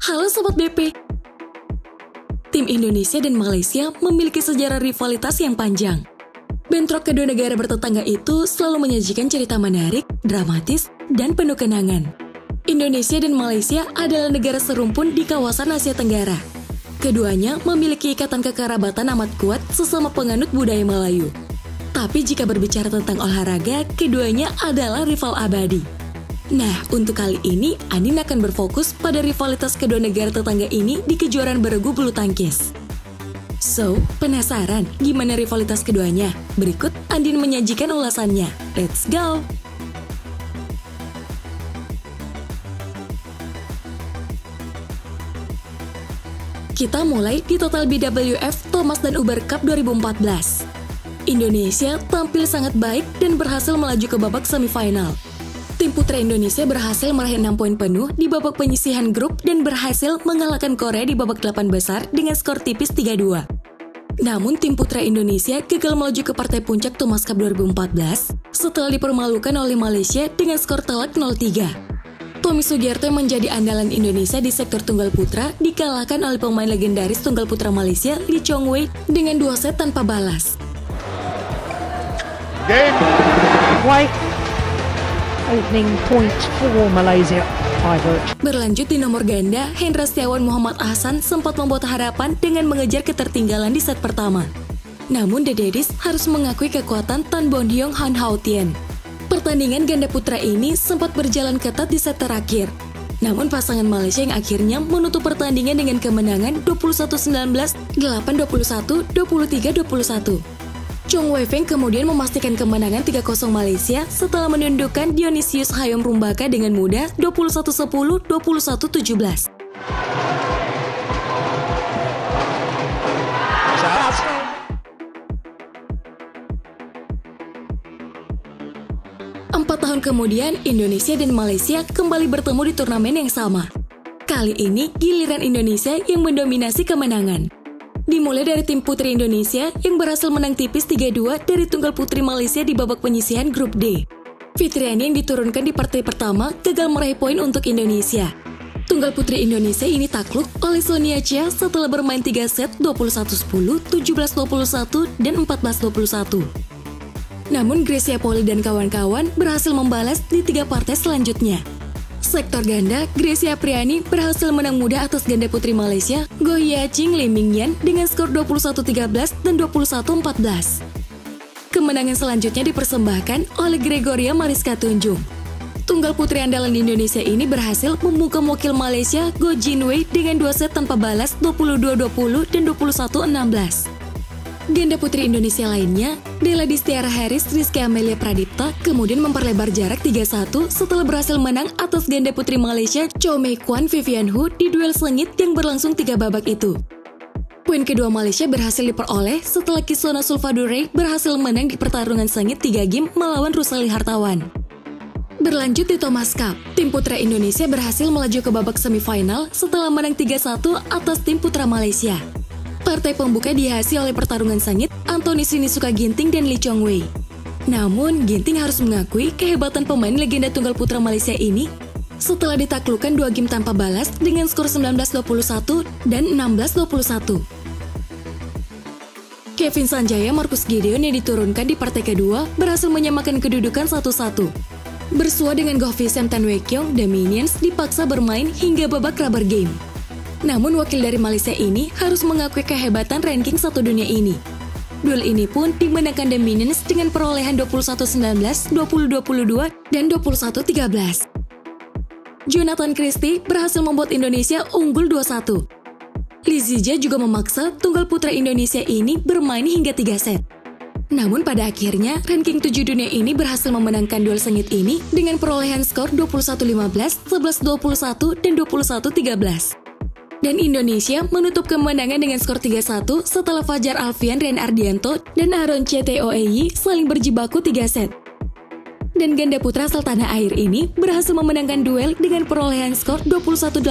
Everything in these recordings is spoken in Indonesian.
Halo Sobat BP. Tim Indonesia dan Malaysia memiliki sejarah rivalitas yang panjang. Bentrok kedua negara bertetangga itu selalu menyajikan cerita menarik, dramatis, dan penuh kenangan. Indonesia dan Malaysia adalah negara serumpun di kawasan Asia Tenggara. Keduanya memiliki ikatan kekerabatan amat kuat sesama penganut budaya Melayu. Tapi jika berbicara tentang olahraga, keduanya adalah rival abadi. Nah, untuk kali ini, Andin akan berfokus pada rivalitas kedua negara tetangga ini di kejuaraan beregu bulu tangkis. So, penasaran gimana rivalitas keduanya? Berikut Andin menyajikan ulasannya. Let's go! Kita mulai di Total BWF Thomas dan Uber Cup 2014. Indonesia tampil sangat baik dan berhasil melaju ke babak semifinal. Tim putra Indonesia berhasil meraih 6 poin penuh di babak penyisihan grup dan berhasil mengalahkan Korea di babak 8 besar dengan skor tipis 3-2. Namun tim putra Indonesia gagal melaju ke partai puncak Thomas Cup 2014 setelah dipermalukan oleh Malaysia dengan skor telak 0-3. Tommy Sugiarto yang menjadi andalan Indonesia di sektor tunggal putra dikalahkan oleh pemain legendaris tunggal putra Malaysia Lee Chong Wei dengan 2 set tanpa balas. Game. White. Opening points for Malaysia. Berlanjut di nomor ganda, Hendra Setiawan Muhammad Ahsan sempat membuat harapan dengan mengejar ketertinggalan di set pertama. Namun The Daddies harus mengakui kekuatan Tan Bon Hyung Han Hao Tien. Pertandingan ganda putra ini sempat berjalan ketat di set terakhir. Namun pasangan Malaysia yang akhirnya menutup pertandingan dengan kemenangan 21-19, 8-21, 23-21. Chong Wei Feng kemudian memastikan kemenangan 3-0 Malaysia setelah menundukkan Dionysius Hayom Rumbaka dengan mudah 21-10, 21-17. Empat tahun kemudian, Indonesia dan Malaysia kembali bertemu di turnamen yang sama. Kali ini, giliran Indonesia yang mendominasi kemenangan. Dimulai dari tim putri Indonesia yang berhasil menang tipis 3-2 dari tunggal putri Malaysia di babak penyisihan grup D. Fitriani yang diturunkan di partai pertama gagal meraih poin untuk Indonesia. Tunggal putri Indonesia ini takluk oleh Sonia Chia setelah bermain 3 set 21-10, 17-21, dan 14-21. Namun Gracia Poli dan kawan-kawan berhasil membalas di 3 partai selanjutnya. Sektor ganda, Gracia Apriani berhasil menang mudah atas ganda putri Malaysia, Goh Hia Ching Lee Ming Yan dengan skor 21-13 dan 21-14. Kemenangan selanjutnya dipersembahkan oleh Gregoria Mariska Tunjung. Tunggal putri andalan di Indonesia ini berhasil membuka wakil Malaysia, Goh Jin Wei dengan 2 set tanpa balas 22-20 dan 21-16. Ganda putri Indonesia lainnya, Della Distiara Harris Rizky Amelia Pradipta, kemudian memperlebar jarak 3-1 setelah berhasil menang atas ganda putri Malaysia Chow Mei Kwan Vivian Hu di duel sengit yang berlangsung 3 babak itu. Poin kedua Malaysia berhasil diperoleh setelah Kisona Sulfadure berhasil menang di pertarungan sengit 3 game melawan Rusali Hartawan. Berlanjut di Thomas Cup, tim putra Indonesia berhasil melaju ke babak semifinal setelah menang 3-1 atas tim putra Malaysia. Partai pembuka dihiasi oleh pertarungan sengit Anthony Sinisuka Ginting dan Lee Chong Wei. Namun, Ginting harus mengakui kehebatan pemain legenda tunggal putra Malaysia ini setelah ditaklukkan 2 game tanpa balas dengan skor 19-21 dan 16-21. Kevin Sanjaya Marcus Gideon yang diturunkan di partai kedua berhasil menyamakan kedudukan 1-1. Bersua dengan Goh Fi Sam Tan Wei Kyong, The Minions dipaksa bermain hingga babak rubber game. Namun wakil dari Malaysia ini harus mengakui kehebatan ranking 1 dunia ini. Duel ini pun dimenangkan The Minions dengan perolehan 21-19, 20-22, dan 21-13. Jonathan Christie berhasil membuat Indonesia unggul 2-1. Lee Zija juga memaksa tunggal putra Indonesia ini bermain hingga 3 set. Namun pada akhirnya, ranking 7 dunia ini berhasil memenangkan duel sengit ini dengan perolehan skor 21-15, 11-21, dan 21-13. Dan Indonesia menutup kemenangan dengan skor 3-1 setelah Fajar Alfian, Ren Ardianto, dan Aaron Chetoeyi saling berjibaku 3 set. Dan ganda putra asal tanah air ini berhasil memenangkan duel dengan perolehan skor 21-18,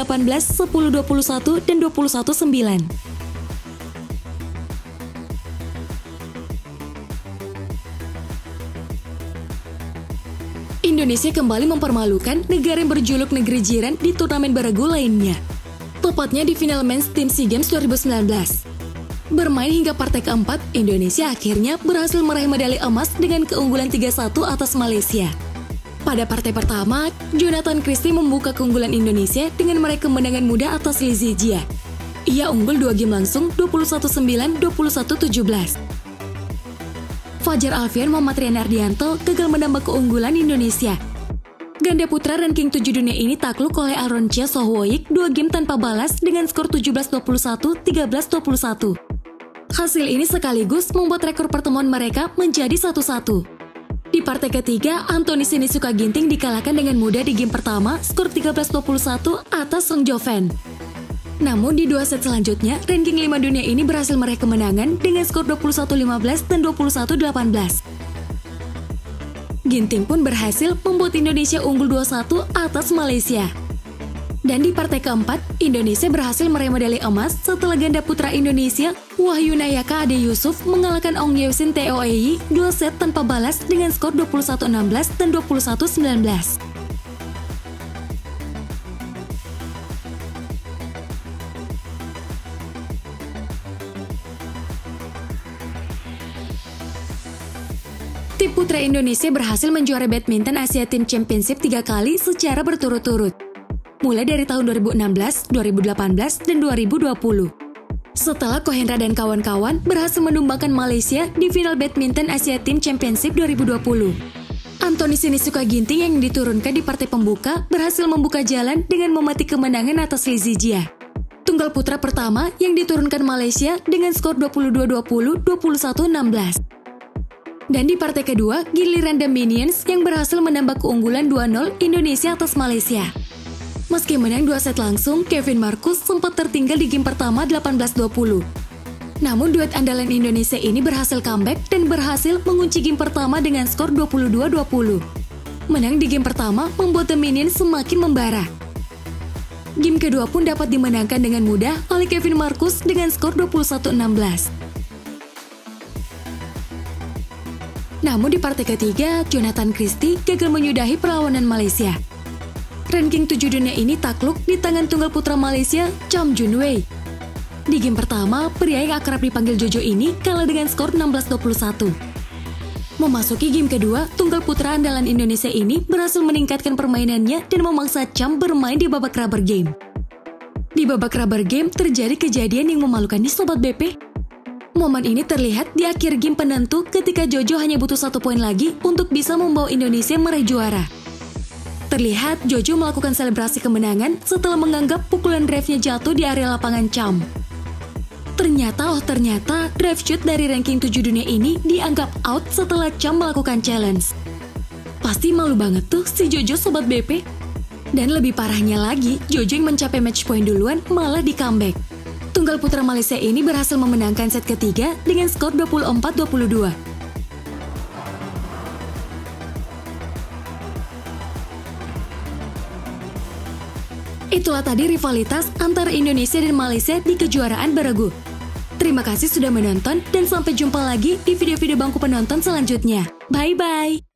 10-21, dan 21-9. Indonesia kembali mempermalukan negara yang berjuluk negeri jiran di turnamen beregu lainnya. tepatnya di final Men's Team SEA Games 2019. Bermain hingga partai keempat, Indonesia akhirnya berhasil meraih medali emas dengan keunggulan 3-1 atas Malaysia. Pada partai pertama, Jonathan Christie membuka keunggulan Indonesia dengan meraih kemenangan mudah atas Lee Zijia. Ia unggul 2 game langsung 21-9, 21-17. Fajar Alfian Muhammad Rian Ardianto gagal menambah keunggulan Indonesia. Ganda putra ranking 7 dunia ini takluk oleh Aroncia Sohwoik 2 game tanpa balas dengan skor 17-21, 13-21. Hasil ini sekaligus membuat rekor pertemuan mereka menjadi 1-1. Di partai ketiga, Anthony Sinisuka Ginting dikalahkan dengan mudah di game pertama, skor 13-21 atas Song Joven. Namun di 2 set selanjutnya, ranking 5 dunia ini berhasil meraih kemenangan dengan skor 21-15 dan 21-18. Ginting pun berhasil membuat Indonesia unggul 2-1 atas Malaysia. Dan di partai keempat, Indonesia berhasil meraih medali emas setelah ganda putra Indonesia, Wahyu Nayaka Ade Yusuf mengalahkan Ong Yeo-sin Teo Eyi 2 set tanpa balas dengan skor 21-16 dan 21-19. Tim putra Indonesia berhasil menjuarai badminton Asia Team Championship 3 kali secara berturut-turut, mulai dari tahun 2016, 2018, dan 2020. Setelah Kohendra dan kawan-kawan berhasil menumbangkan Malaysia di final badminton Asia Team Championship 2020. Anthony Sinisuka Ginting yang diturunkan di partai pembuka berhasil membuka jalan dengan memetik kemenangan atas Lee Zijia. Tunggal putra pertama yang diturunkan Malaysia dengan skor 22-20, 21-16. Dan di partai kedua, giliran The Minions yang berhasil menambah keunggulan 2-0 Indonesia atas Malaysia. Meski menang 2 set langsung, Kevin Marcus sempat tertinggal di game pertama 18-20. Namun duet andalan Indonesia ini berhasil comeback dan berhasil mengunci game pertama dengan skor 22-20. Menang di game pertama membuat The Minions semakin membara. Game kedua pun dapat dimenangkan dengan mudah oleh Kevin Marcus dengan skor 21-16. Namun di partai ketiga, Jonathan Christie gagal menyudahi perlawanan Malaysia. Ranking 7 dunia ini takluk di tangan tunggal putra Malaysia, Cham Jun Wei. Di game pertama, pria yang akrab dipanggil Jojo ini kalah dengan skor 16-21. Memasuki game kedua, tunggal putra andalan Indonesia ini berhasil meningkatkan permainannya dan memaksa Cham bermain di babak rubber game. Di babak rubber game, terjadi kejadian yang memalukan di Sobat BP. Momen ini terlihat di akhir game penentu ketika Jojo hanya butuh 1 poin lagi untuk bisa membawa Indonesia meraih juara. Terlihat Jojo melakukan selebrasi kemenangan setelah menganggap pukulan drive-nya jatuh di area lapangan Cham. Ternyata drive shoot dari ranking 7 dunia ini dianggap out setelah Cham melakukan challenge. Pasti malu banget tuh si Jojo Sobat BP. Dan lebih parahnya lagi, Jojo yang mencapai match point duluan malah di comeback. Tunggal putra Malaysia ini berhasil memenangkan set ketiga dengan skor 24-22. Itulah tadi rivalitas antara Indonesia dan Malaysia di kejuaraan beregu. Terima kasih sudah menonton dan sampai jumpa lagi di video-video bangku penonton selanjutnya. Bye-bye!